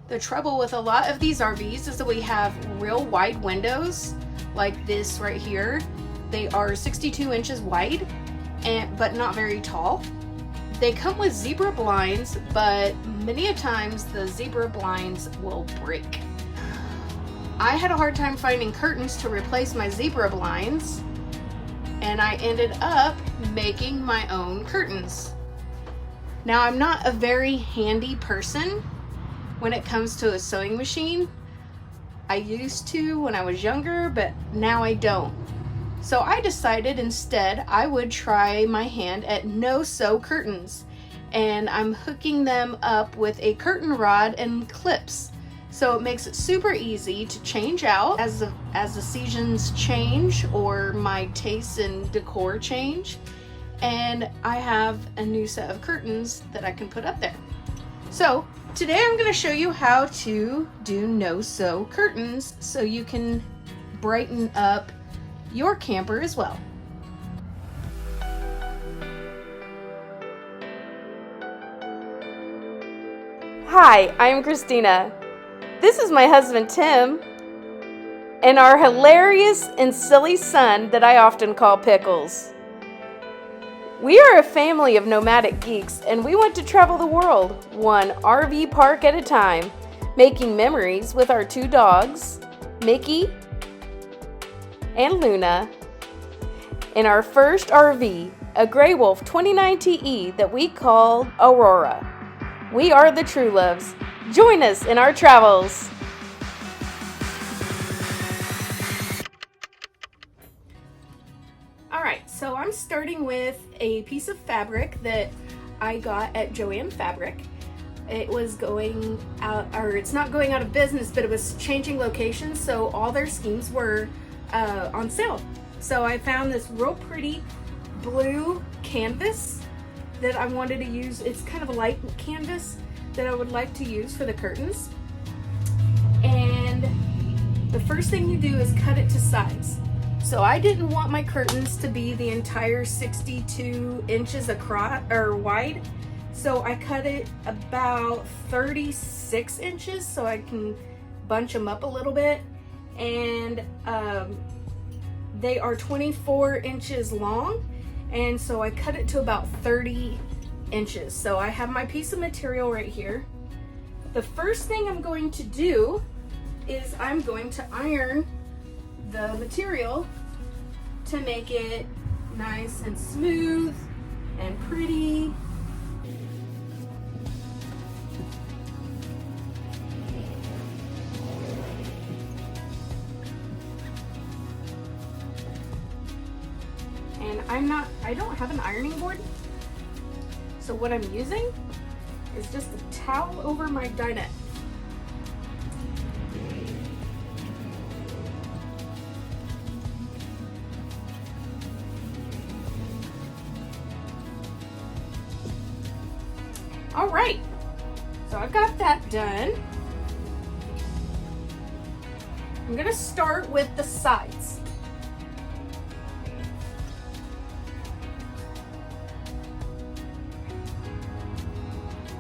The trouble with a lot of these RVs is that we have real wide windows, like this right here. They are 62 inches wide, but not very tall. They come with zebra blinds, but many a times the zebra blinds will break. I had a hard time finding curtains to replace my zebra blinds, and I ended up making my own curtains. Now, I'm not a very handy person when it comes to a sewing machine. I used to when I was younger, but now I don't. So I decided instead I would try my hand at no-sew curtains, and I'm hooking them up with a curtain rod and clips. So it makes it super easy to change out as the seasons change or my tastes and decor change. And I have a new set of curtains that I can put up there. So today I'm going to show you how to do no-sew curtains so you can brighten up your camper as well. Hi, I'm Christina. This is my husband Tim and our hilarious and silly son that I often call Pickles. We are a family of nomadic geeks, and we want to travel the world, one RV park at a time, making memories with our two dogs, Mickey and Luna, in our first RV, a Grey Wolf 29 TE that we called Aurora. We are the True Loves. Join us in our travels. Alright, so I'm starting with a piece of fabric that I got at Joann Fabric. It was going out, or it's not going out of business, but it was changing locations, so all their schemes were on sale. So I found this real pretty blue canvas that I wanted to use. It's kind of a light canvas that I would like to use for the curtains. And the first thing you do is cut it to size. So I didn't want my curtains to be the entire 62 inches across or wide. So I cut it about 36 inches so I can bunch them up a little bit. And they are 24 inches long. And so I cut it to about 30 inches. So I have my piece of material right here. The first thing I'm going to do is I'm going to iron the material to make it nice and smooth and pretty. And I don't have an ironing board. So what I'm using is just a towel over my dinette. All right, so I've got that done. I'm gonna start with the sides.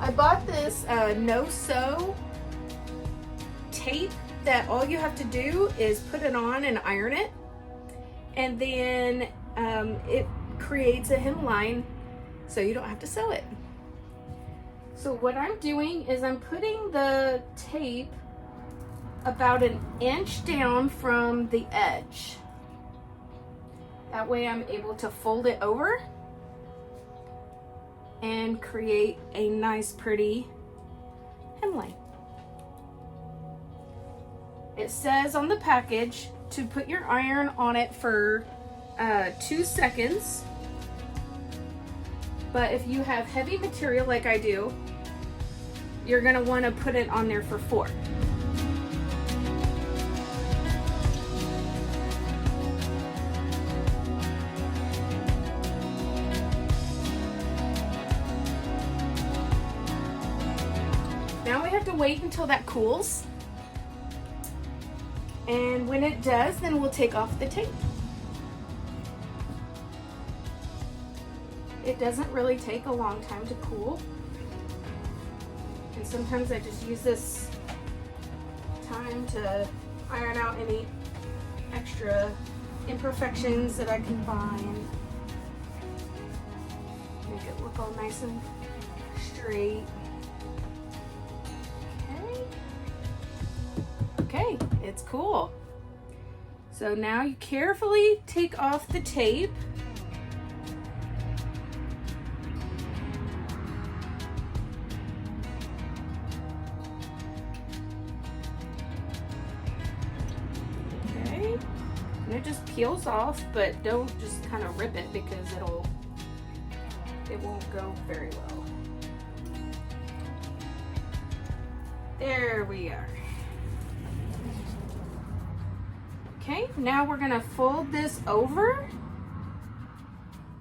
I bought this no-sew tape that all you have to do is put it on and iron it, and then it creates a hemline so you don't have to sew it. So what I'm doing is I'm putting the tape about an inch down from the edge. That way I'm able to fold it over and create a nice pretty hemline. It says on the package to put your iron on it for 2 seconds, but if you have heavy material like I do, you're gonna wanna put it on there for 4. Now we have to wait until that cools. And when it does, then we'll take off the tape. It doesn't really take a long time to cool. And sometimes I just use this time to iron out any extra imperfections that I can find. Make it look all nice and straight. Okay, it's cool. So now you carefully take off the tape. Okay, and it just peels off, but don't just kind of rip it because it won't go very well. There we are. Okay, now we're gonna fold this over,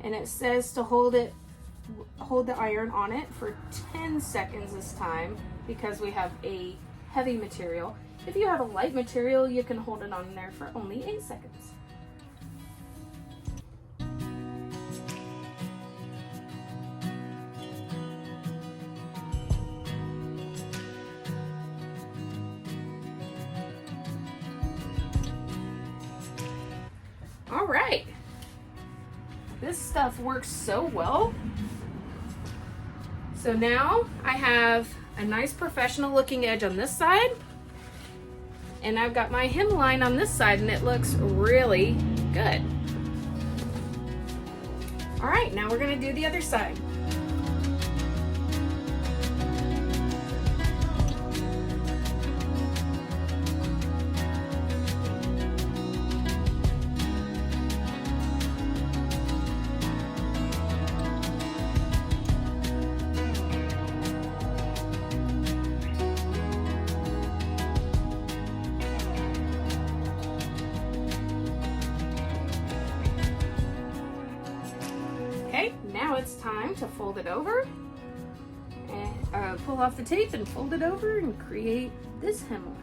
and it says to hold the iron on it for 10 seconds this time because we have a heavy material. If you have a light material, you can hold it on there for only 8 seconds. All right, this stuff works so well. So now I have a nice professional looking edge on this side, and I've got my hemline on this side, and it looks really good. All right, now we're gonna do the other side. Okay, now it's time to fold it over and pull off the tape and fold it over and create this hemline.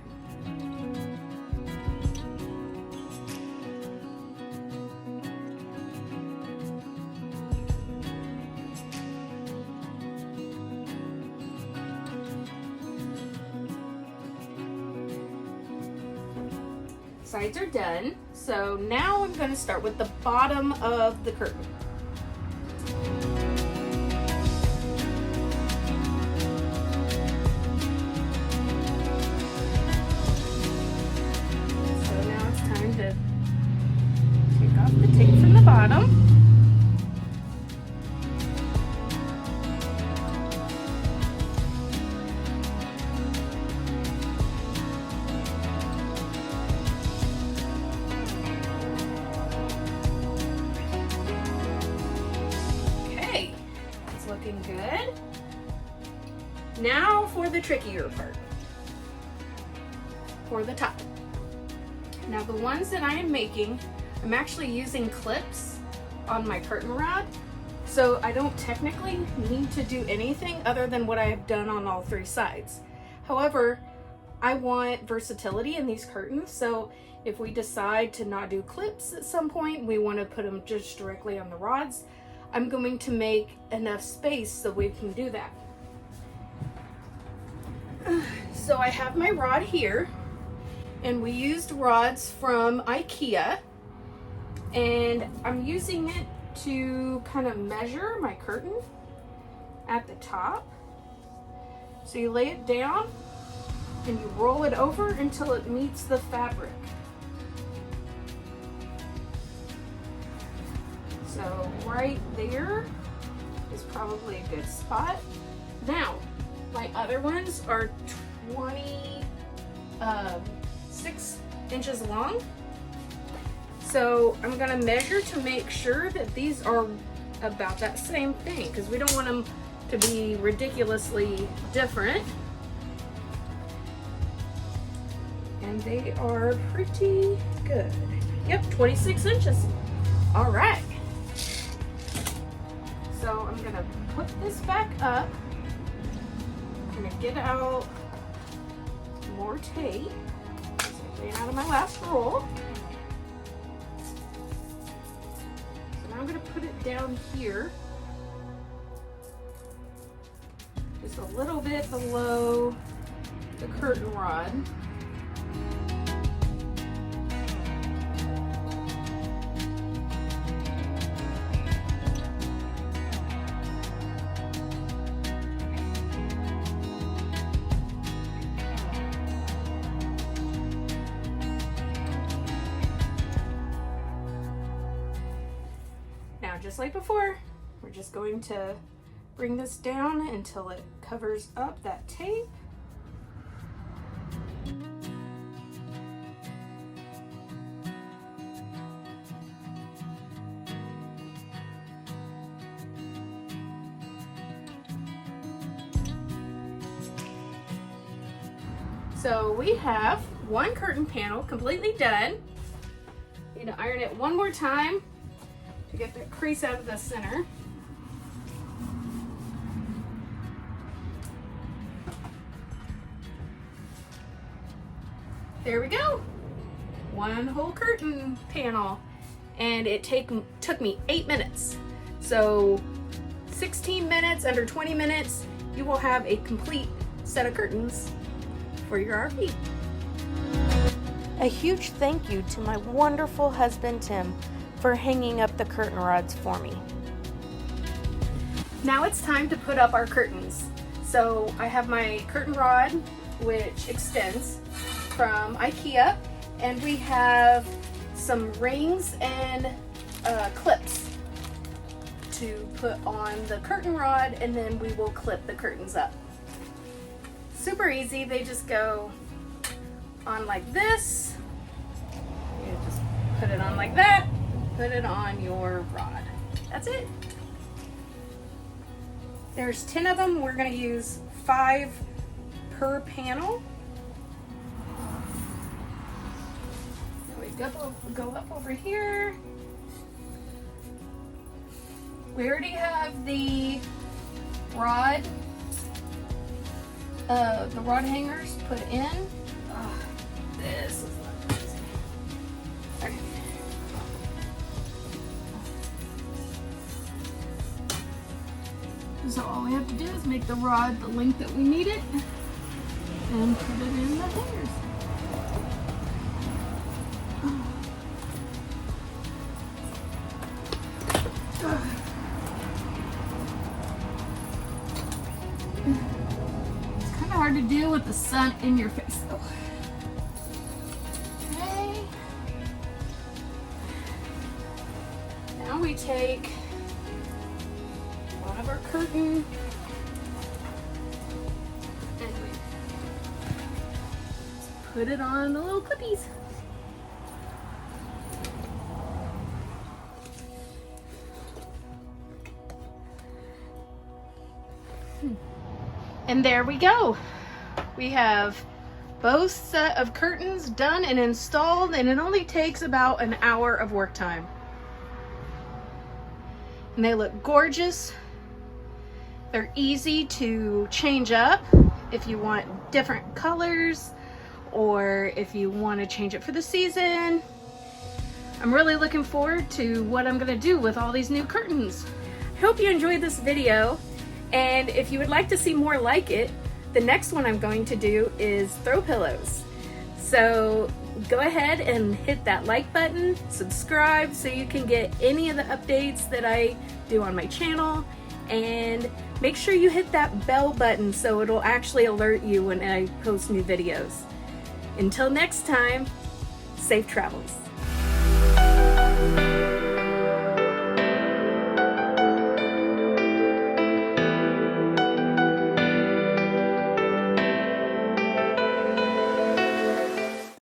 Sides are done, so now I'm going to start with the bottom of the curtain. Take off the tape from the bottom. Okay, it's looking good. Now for the trickier part, for the top. Now the ones that I am making, I'm actually using clips on my curtain rod, so I don't technically need to do anything other than what I have done on all 3 sides. However, I want versatility in these curtains, so if we decide to not do clips at some point, we want to put them just directly on the rods, I'm going to make enough space so we can do that. So I have my rod here, and we used rods from IKEA, and I'm using it to kind of measure my curtain at the top. So you lay it down and you roll it over until it meets the fabric. So right there is probably a good spot. Now, my other ones are 26 inches long. So I'm gonna measure to make sure that these are about that same thing, because we don't want them to be ridiculously different. And they are pretty good. Yep, 26 inches. All right. So I'm gonna put this back up. I'm gonna get out more tape. So I ran out of my last roll. I'm going to put it down here, just a little bit below the curtain rod. Now, just like before, we're just going to bring this down until it covers up that tape. So we have one curtain panel completely done. Need to iron it one more time to get that crease out of the center. There we go. One whole curtain panel. And it took me 8 minutes. So 16 minutes, under 20 minutes, you will have a complete set of curtains for your RV. A huge thank you to my wonderful husband Tim for hanging up the curtain rods for me. Now it's time to put up our curtains. So I have my curtain rod, which extends from IKEA, and we have some rings and clips to put on the curtain rod, and then we will clip the curtains up. Super easy. They just go on like this. You just put it on like that, put it on your rod. That's it. There's 10 of them. We're going to use 5 per panel. Then we go up over here. We already have the rod hangers put in. Oh, this is not easy. Okay. So all we have to do is make the rod the length that we need it and put it in the hangers. It's kind of hard to deal with the sun in your face though. Okay. Now we take one of our curtain and we put it on the little clippies. And there we go. We have both set of curtains done and installed, and it only takes about an hour of work time. And they look gorgeous. They're easy to change up if you want different colors or if you want to change it for the season. I'm really looking forward to what I'm gonna do with all these new curtains. I hope you enjoyed this video, and if you would like to see more like it, the next one I'm going to do is throw pillows. So go ahead and hit that like button, subscribe so you can get any of the updates that I do on my channel, and make sure you hit that bell button so it'll actually alert you when I post new videos. Until next time, safe travels.